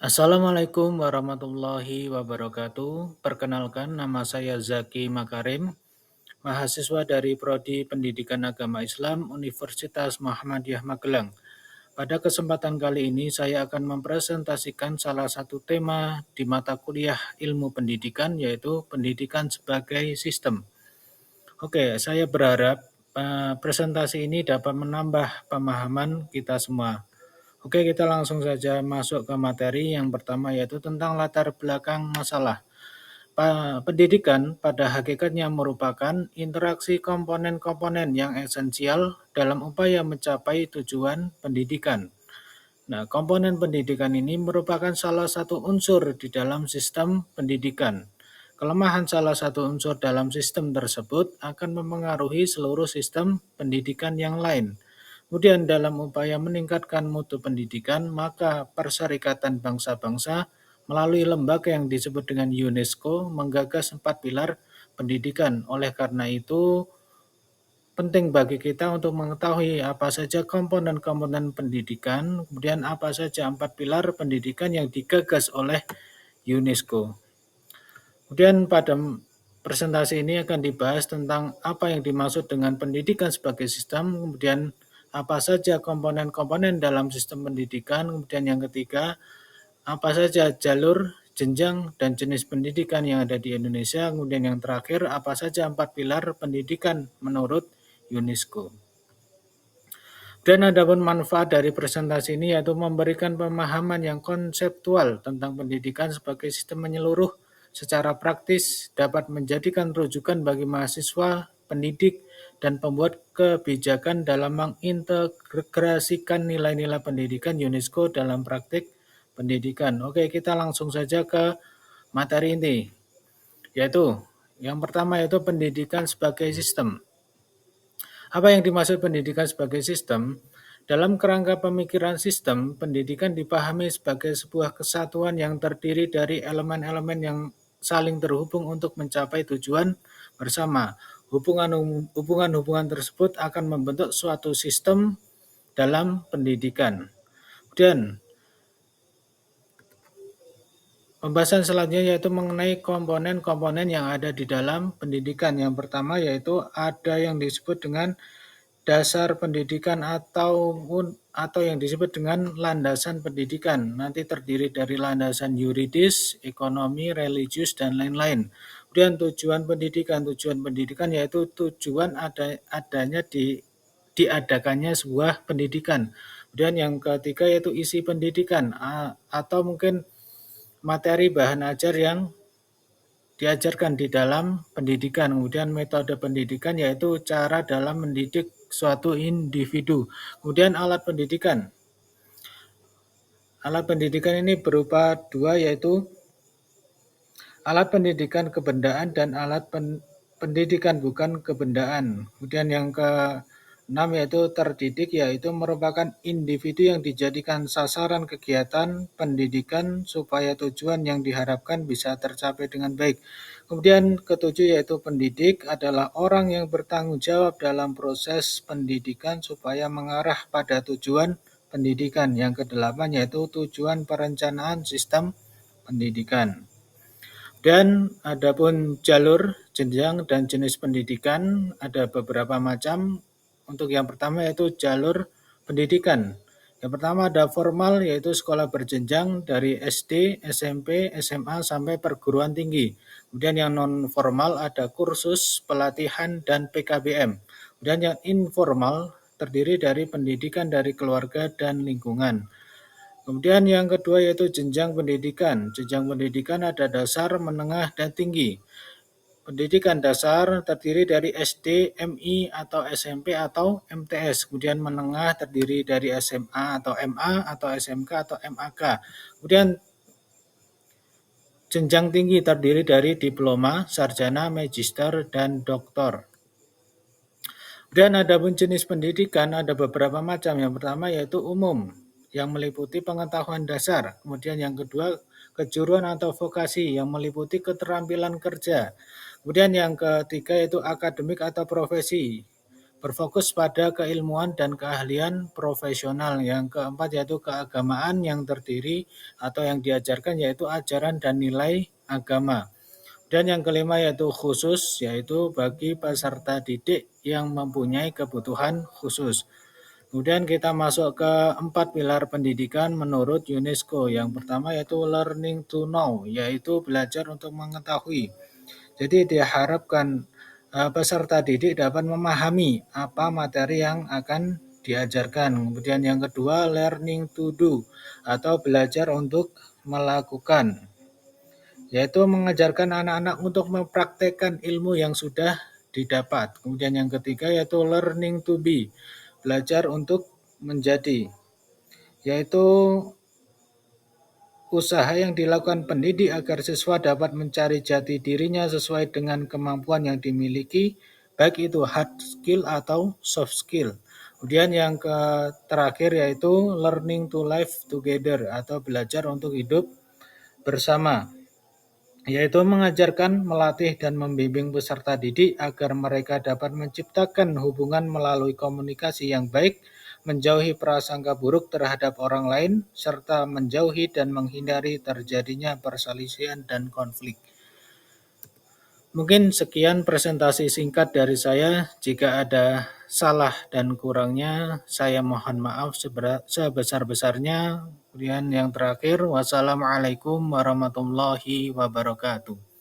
Assalamualaikum warahmatullahi wabarakatuh. Perkenalkan, nama saya Zaki Makarim, mahasiswa dari Prodi Pendidikan Agama Islam Universitas Muhammadiyah Magelang. Pada kesempatan kali ini saya akan mempresentasikan salah satu tema di mata kuliah Ilmu Pendidikan, yaitu pendidikan sebagai sistem. Oke, saya berharap presentasi ini dapat menambah pemahaman kita semua. Oke, kita langsung saja masuk ke materi yang pertama, yaitu tentang latar belakang masalah. Pendidikan pada hakikatnya merupakan interaksi komponen-komponen yang esensial dalam upaya mencapai tujuan pendidikan. Nah, komponen pendidikan ini merupakan salah satu unsur di dalam sistem pendidikan. Kelemahan salah satu unsur dalam sistem tersebut akan memengaruhi seluruh sistem pendidikan yang lain. Kemudian dalam upaya meningkatkan mutu pendidikan, maka Perserikatan Bangsa-Bangsa melalui lembaga yang disebut dengan UNESCO menggagas 4 pilar pendidikan. Oleh karena itu, penting bagi kita untuk mengetahui apa saja komponen-komponen pendidikan, kemudian apa saja 4 pilar pendidikan yang digagas oleh UNESCO. Kemudian pada presentasi ini akan dibahas tentang apa yang dimaksud dengan pendidikan sebagai sistem, kemudian apa saja komponen-komponen dalam sistem pendidikan, kemudian yang ketiga, apa saja jalur, jenjang, dan jenis pendidikan yang ada di Indonesia, kemudian yang terakhir, apa saja 4 pilar pendidikan menurut UNESCO. Dan adapun manfaat dari presentasi ini yaitu memberikan pemahaman yang konseptual tentang pendidikan sebagai sistem menyeluruh secara praktis, dapat menjadikan rujukan bagi mahasiswa, pendidik, dan pembuat kebijakan dalam mengintegrasikan nilai-nilai pendidikan UNESCO dalam praktik pendidikan. Oke, kita langsung saja ke materi inti, yaitu yang pertama yaitu pendidikan sebagai sistem. Apa yang dimaksud pendidikan sebagai sistem? Dalam kerangka pemikiran sistem, pendidikan dipahami sebagai sebuah kesatuan yang terdiri dari elemen-elemen yang saling terhubung untuk mencapai tujuan bersama. Hubungan-hubungan tersebut akan membentuk suatu sistem dalam pendidikan. Kemudian, pembahasan selanjutnya yaitu mengenai komponen-komponen yang ada di dalam pendidikan. Yang pertama yaitu ada yang disebut dengan dasar pendidikan atau yang disebut dengan landasan pendidikan. Nanti terdiri dari landasan yuridis, ekonomi, religius, dan lain-lain. Kemudian tujuan pendidikan yaitu tujuan adanya diadakannya sebuah pendidikan. Kemudian yang ketiga yaitu isi pendidikan atau mungkin materi bahan ajar yang diajarkan di dalam pendidikan. Kemudian metode pendidikan yaitu cara dalam mendidik suatu individu. Kemudian alat pendidikan. Alat pendidikan ini berupa dua, yaitu alat pendidikan kebendaan dan alat pendidikan bukan kebendaan. Kemudian yang ke-6 yaitu terdidik, yaitu merupakan individu yang dijadikan sasaran kegiatan pendidikan supaya tujuan yang diharapkan bisa tercapai dengan baik. Kemudian ketujuh yaitu pendidik adalah orang yang bertanggung jawab dalam proses pendidikan supaya mengarah pada tujuan pendidikan. Yang ke-8 yaitu tujuan perencanaan sistem pendidikan. Dan adapun jalur, jenjang, dan jenis pendidikan ada beberapa macam. Untuk yang pertama yaitu jalur pendidikan. Yang pertama ada formal, yaitu sekolah berjenjang dari SD, SMP, SMA sampai perguruan tinggi. Kemudian yang non formal ada kursus, pelatihan, dan PKBM. Kemudian yang informal terdiri dari pendidikan dari keluarga dan lingkungan. Kemudian yang kedua yaitu jenjang pendidikan. Jenjang pendidikan ada dasar, menengah, dan tinggi. Pendidikan dasar terdiri dari SD, MI, atau SMP, atau MTS. Kemudian menengah terdiri dari SMA, atau MA, atau SMK, atau MAK. Kemudian jenjang tinggi terdiri dari diploma, sarjana, magister, dan doktor. Dan ada pun jenis pendidikan, ada beberapa macam. Yang pertama yaitu umum, yang meliputi pengetahuan dasar. Kemudian yang kedua, kejuruan atau vokasi, yang meliputi keterampilan kerja. Kemudian yang ketiga yaitu akademik atau profesi. berfokus pada keilmuan dan keahlian profesional. Yang keempat yaitu keagamaan yang terdiri atau yang diajarkan yaitu ajaran dan nilai agama. Dan yang kelima yaitu khusus, yaitu bagi peserta didik yang mempunyai kebutuhan khusus. Kemudian kita masuk ke 4 pilar pendidikan menurut UNESCO. Yang pertama yaitu learning to know, yaitu belajar untuk mengetahui. Jadi diharapkan peserta didik dapat memahami apa materi yang akan diajarkan. Kemudian yang kedua learning to do, atau belajar untuk melakukan, yaitu mengajarkan anak-anak untuk mempraktekkan ilmu yang sudah didapat. Kemudian yang ketiga yaitu learning to be, belajar untuk menjadi, yaitu usaha yang dilakukan pendidik agar siswa dapat mencari jati dirinya sesuai dengan kemampuan yang dimiliki, baik itu hard skill atau soft skill. Kemudian yang terakhir yaitu learning to live together, atau belajar untuk hidup bersama, yaitu mengajarkan, melatih, dan membimbing peserta didik agar mereka dapat menciptakan hubungan melalui komunikasi yang baik, menjauhi prasangka buruk terhadap orang lain, serta menjauhi dan menghindari terjadinya perselisihan dan konflik. Mungkin sekian presentasi singkat dari saya. Jika ada salah dan kurangnya, saya mohon maaf sebesar-besarnya. Kemudian yang terakhir, wassalamualaikum warahmatullahi wabarakatuh.